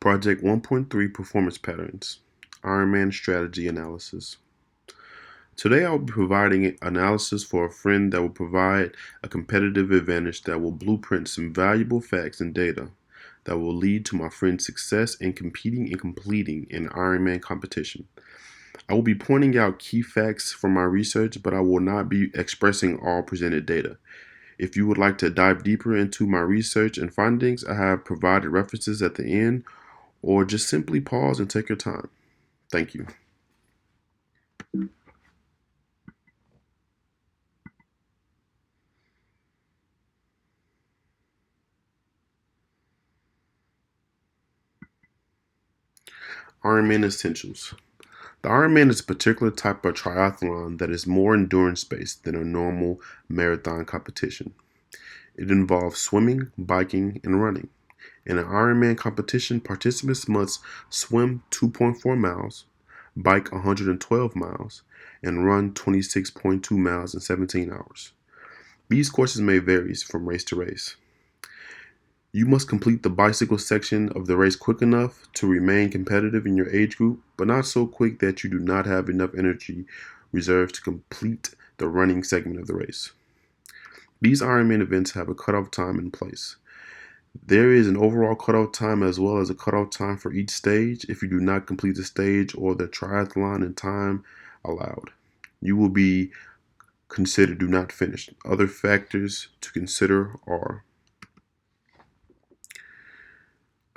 Project 1.3 Performance Patterns, Ironman Strategy Analysis. Today I'll be providing analysis for a friend that will provide a competitive advantage that will blueprint some valuable facts and data that will lead to my friend's success in competing and completing an Ironman competition. I will be pointing out key facts from my research, but I will not be expressing all presented data. If you would like to dive deeper into my research and findings, I have provided references at the end, or just simply pause and take your time. Thank you. Ironman Essentials. The Ironman is a particular type of triathlon that is more endurance-based than a normal marathon competition. It involves swimming, biking, and running. In an Ironman competition, participants must swim 2.4 miles, bike 112 miles, and run 26.2 miles in 17 hours. These courses may vary from race to race. You must complete the bicycle section of the race quick enough to remain competitive in your age group, but not so quick that you do not have enough energy reserved to complete the running segment of the race. These Ironman events have a cutoff time in place. There is an overall cutoff time as well as a cutoff time for each stage. If you do not complete the stage or the triathlon in time allowed, you will be considered do not finish. Other factors to consider are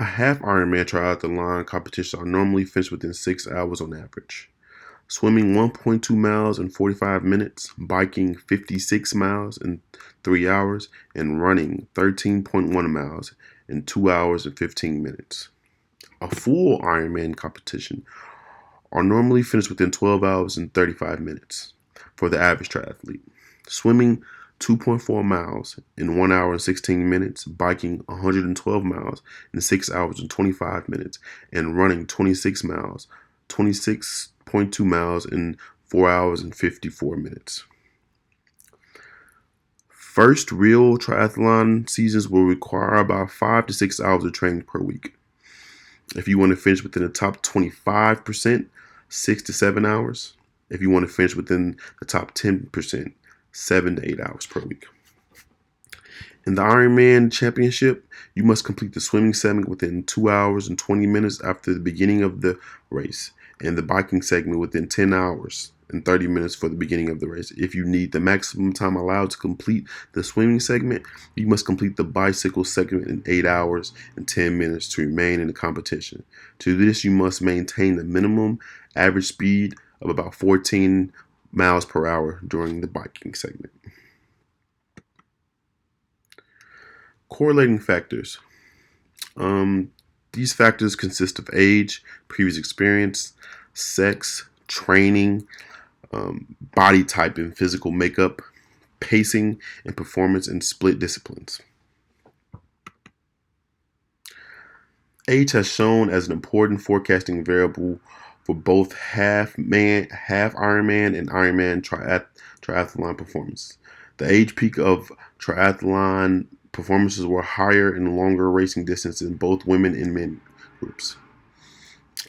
a half Ironman triathlon competition are normally finished within 6 hours on average. Swimming 1.2 miles in 45 minutes, biking 56 miles in 3 hours, and running 13.1 miles in 2 hours and 15 minutes. A full Ironman competition are normally finished within 12 hours and 35 minutes for the average triathlete. Swimming 2.4 miles in 1 hour and 16 minutes, biking 112 miles in 6 hours and 25 minutes, and running 26 miles, 26.2 miles in 4 hours and 54 minutes. First real triathlon seasons will require about 5 to 6 hours of training per week. If you want to finish within the top 25%, 6 to 7 hours. If you want to finish within the top 10%, 7 to 8 hours per week. In the Ironman Championship, you must complete the swimming segment within 2 hours and 20 minutes after the beginning of the race, and the biking segment within 10 hours and 30 minutes for the beginning of the race. If you need the maximum time allowed to complete the swimming segment, you must complete the bicycle segment in 8 hours and 10 minutes to remain in the competition. To this, you must maintain the minimum average speed of about 14 miles per hour during the biking segment. Correlating factors. These factors consist of age, previous experience, sex, training, body type and physical makeup, pacing and performance in split disciplines. Age has shown as an important forecasting variable for both half Ironman and Ironman triathlon performance. The age peak of triathlon performances were higher in longer racing distances in both women and men groups.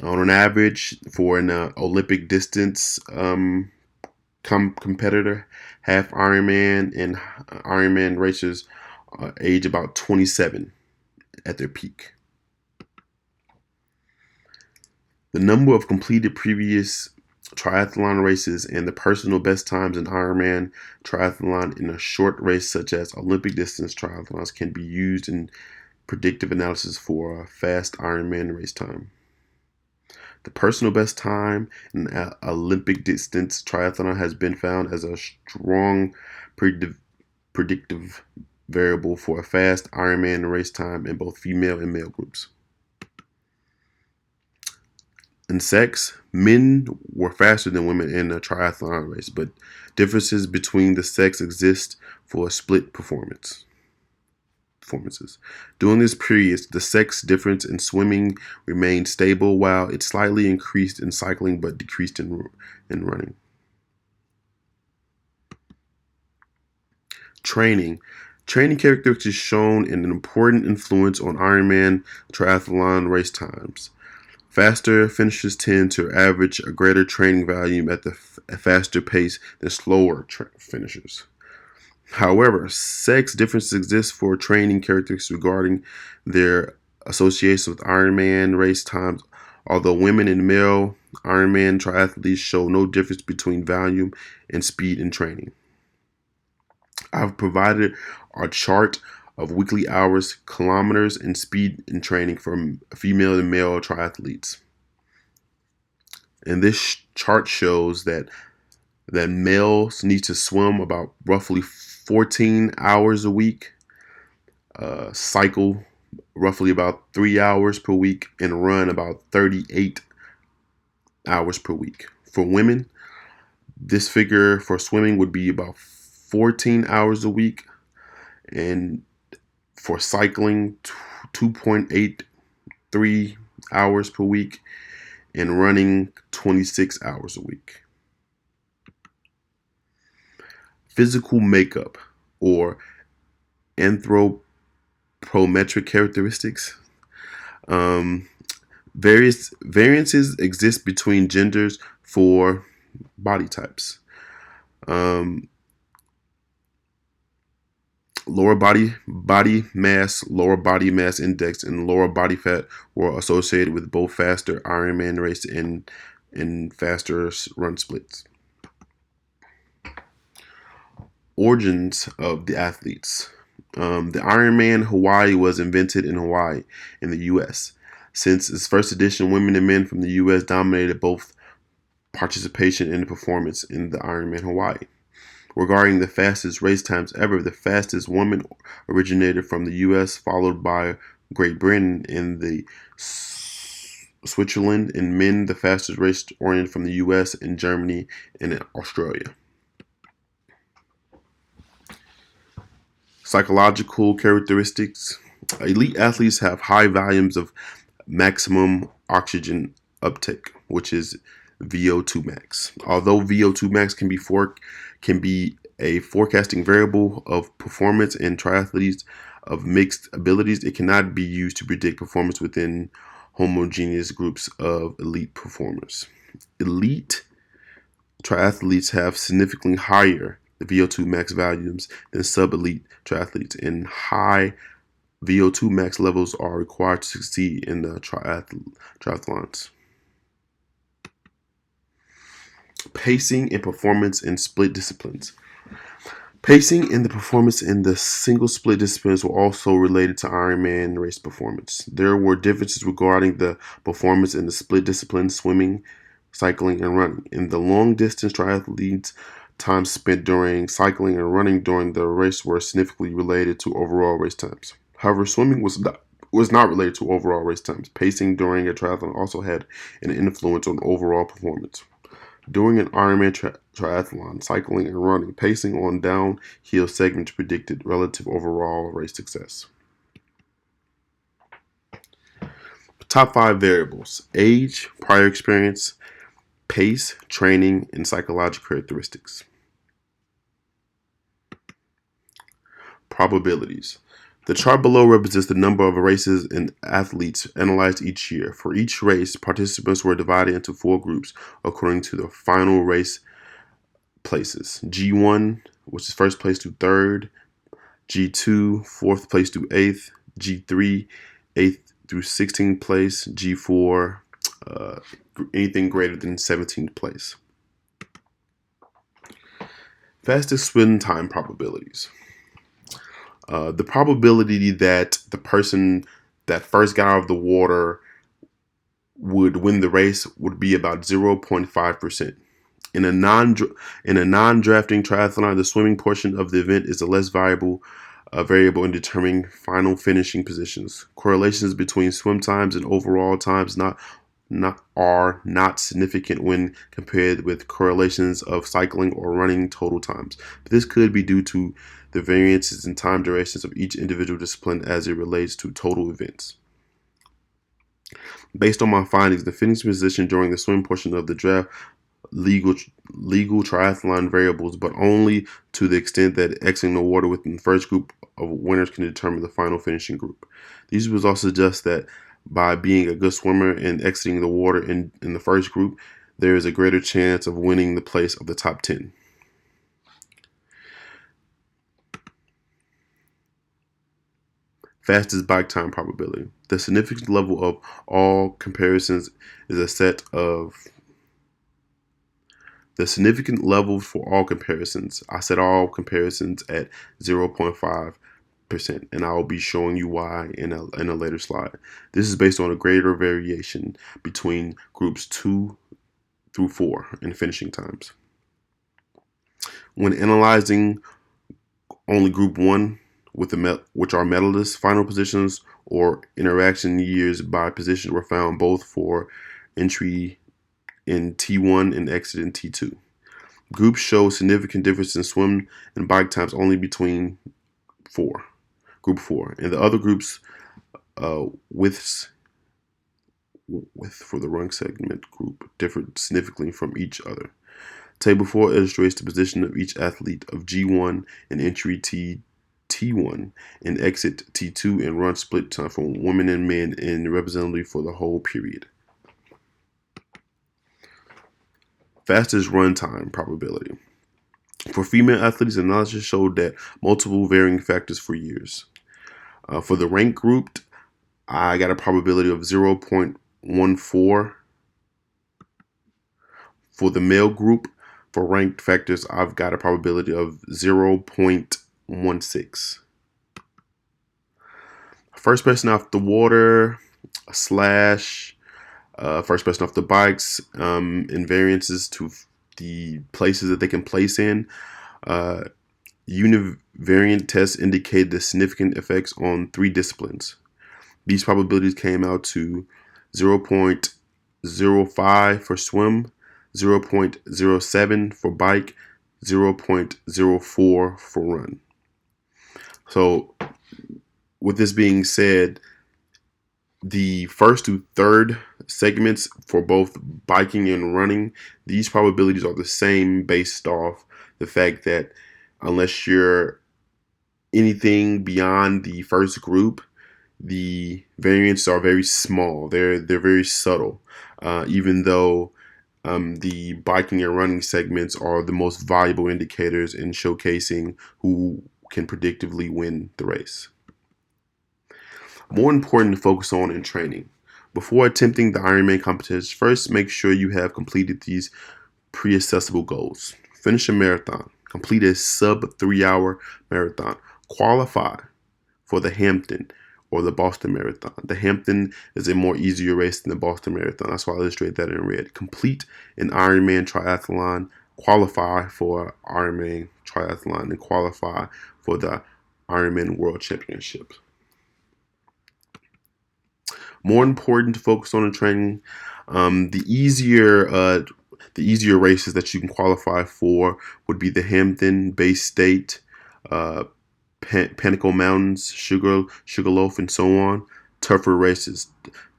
On an average, for an Olympic distance competitor, half Ironman and Ironman racers age about 27 at their peak. The number of completed previous triathlon races and the personal best times in Ironman triathlon in a short race such as Olympic distance triathlons can be used in predictive analysis for a fast Ironman race time. The personal best time in Olympic distance triathlon has been found as a strong predictive variable for a fast Ironman race time in both female and male groups. In sex, men were faster than women in a triathlon race, but differences between the sex exist for split performances. During this period, the sex difference in swimming remained stable while it slightly increased in cycling but decreased in running. Training. Training characteristics shown an important influence on Ironman triathlon race times. Faster finishers tend to average a greater training volume at a faster pace than slower finishers. However, sex differences exist for training characteristics regarding their association with Ironman race times, although women and male Ironman triathletes show no difference between volume and speed in training. I've provided a chart of weekly hours, kilometers, and speed in training for female and male triathletes. And this chart shows that males need to swim about roughly 14 hours a week, cycle roughly about 3 hours per week, and run about 38 hours per week. For women, this figure for swimming would be about 14 hours a week, and for cycling, 2.83 hours per week, and running 26 hours a week. Physical makeup or anthropometric characteristics. Variances exist between genders for body types. Lower body mass, lower body mass index, and lower body fat were associated with both faster Ironman race and faster run splits. Origins of the athletes. The Ironman Hawaii was invented in Hawaii in the U.S. Since its first edition, women and men from the U.S. dominated both participation and performance in the Ironman Hawaii. Regarding the fastest race times ever, the fastest woman originated from the U.S., followed by Great Britain and the Switzerland, and men, the fastest race oriented from the U.S. and Germany and Australia. Psychological characteristics. Elite athletes have high volumes of maximum oxygen uptake, which is VO2 max. Although VO2 max can be a forecasting variable of performance in triathletes of mixed abilities, it cannot be used to predict performance within homogeneous groups of elite performers. Elite triathletes have significantly higher VO2 max values than sub-elite triathletes, and high VO2 max levels are required to succeed in the triathlons. Pacing and performance in split disciplines. Pacing and the performance in the single split disciplines were also related to Ironman race performance. There were differences regarding the performance in the split disciplines, swimming, cycling, and running. In the long distance triathletes, time spent during cycling and running during the race were significantly related to overall race times. However, swimming was not related to overall race times. Pacing during a triathlon also had an influence on overall performance. During an Ironman triathlon, cycling and running, pacing on downhill segments predicted relative overall race success. Top 5 variables: age, prior experience, pace, training, and psychological characteristics. Probabilities. The chart below represents the number of races and athletes analyzed each year. For each race, participants were divided into 4 groups according to the final race places. G1, which is first place to third. G2, fourth place to eighth. G3, 8th through 16th place. G4, anything greater than 17th place. Fastest swim time probabilities. The probability that the person that first got out of the water would win the race would be about 0.5%. In a non-drafting triathlon, the swimming portion of the event is the less variable in determining final finishing positions. Correlations between swim times and overall times are not significant when compared with correlations of cycling or running total times. But this could be due to the variances in time durations of each individual discipline as it relates to total events. Based on my findings, the finishing position during the swim portion of the draft legal legal triathlon variables, but only to the extent that exiting the water within the first group of winners can determine the final finishing group. These results suggest that by being a good swimmer and exiting the water in the first group, there is a greater chance of winning the place of the top 10. Fastest bike time probability. The significance level of all comparisons is a set of the significant level for all comparisons. I set all comparisons at 0.5%, and I will be showing you why in a later slide. This is based on a greater variation between groups 2 through 4 in finishing times. When analyzing only group 1, which are medalists, final positions or interaction years by position were found both for entry in T1 and exit in T2. Groups show significant difference in swim and bike times only between group 4, and the other groups widths for the run segment group differed significantly from each other. Table 4 illustrates the position of each athlete of G1 and entry T1 and exit T2 and run split time for women and men and representatively for the whole period. Fastest run time probability. For female athletes, analysis showed that multiple varying factors for years. For the rank group, I got a probability of 0.14. For the male group, for ranked factors, I've got a probability of 0.16. First person off the water slash first person off the bikes, invariances to the places that they can place in. Univariant tests indicate the significant effects on 3 disciplines. These probabilities came out to 0.05 for swim, 0.07 for bike, 0.04 for run. So with this being said, the first to third segments for both biking and running, these probabilities are the same based off the fact that unless you're anything beyond the first group, the variants are very small. They're very subtle, even though the biking and running segments are the most valuable indicators in showcasing who can predictively win the race. More important to focus on in training. Before attempting the Ironman competition, first make sure you have completed these pre-accessible goals. Finish a marathon. Complete a sub 3-hour marathon. Qualify for the Hampton or the Boston Marathon. The Hampton is a more easier race than the Boston Marathon. That's why I illustrate that in red. Complete an Ironman triathlon. Qualify for Ironman triathlon and qualify for the Ironman World Championship. More important to focus on in training, the easier races that you can qualify for would be the Hampton, Bay State, Pinnacle Mountains, Sugarloaf, and so on. Tougher races,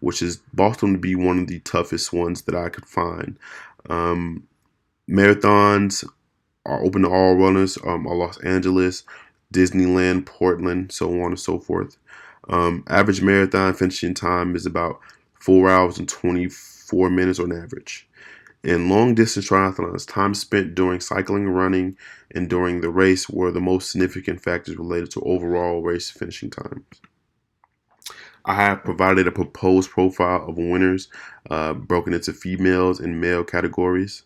which is Boston would be one of the toughest ones that I could find. Marathons are open to all runners, are Los Angeles, Disneyland, Portland, so on and so forth. Average marathon finishing time is about 4 hours and 24 minutes on average. In long distance triathlons, time spent during cycling, running, and during the race were the most significant factors related to overall race finishing times. I have provided a proposed profile of winners broken into females and male categories.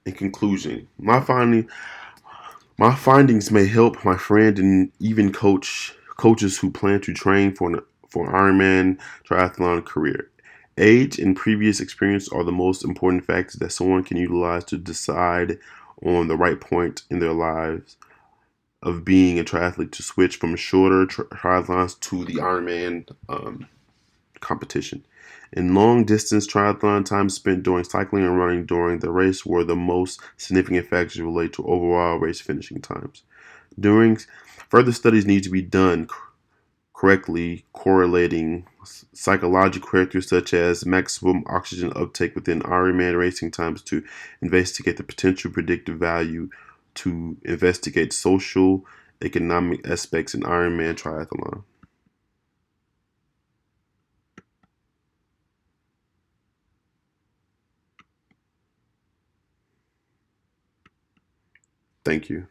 In conclusion, my findings may help my friend and even coaches who plan to train for an Ironman triathlon career. Age and previous experience are the most important factors that someone can utilize to decide on the right point in their lives of being a triathlete to switch from shorter triathlons to the Ironman competition. In long distance triathlon, time spent during cycling and running during the race were the most significant factors related to overall race finishing times. Further studies need to be done correctly correlating psychological characters such as maximum oxygen uptake within Ironman racing times to investigate the potential predictive value to investigate social economic aspects in Ironman triathlon. Thank you.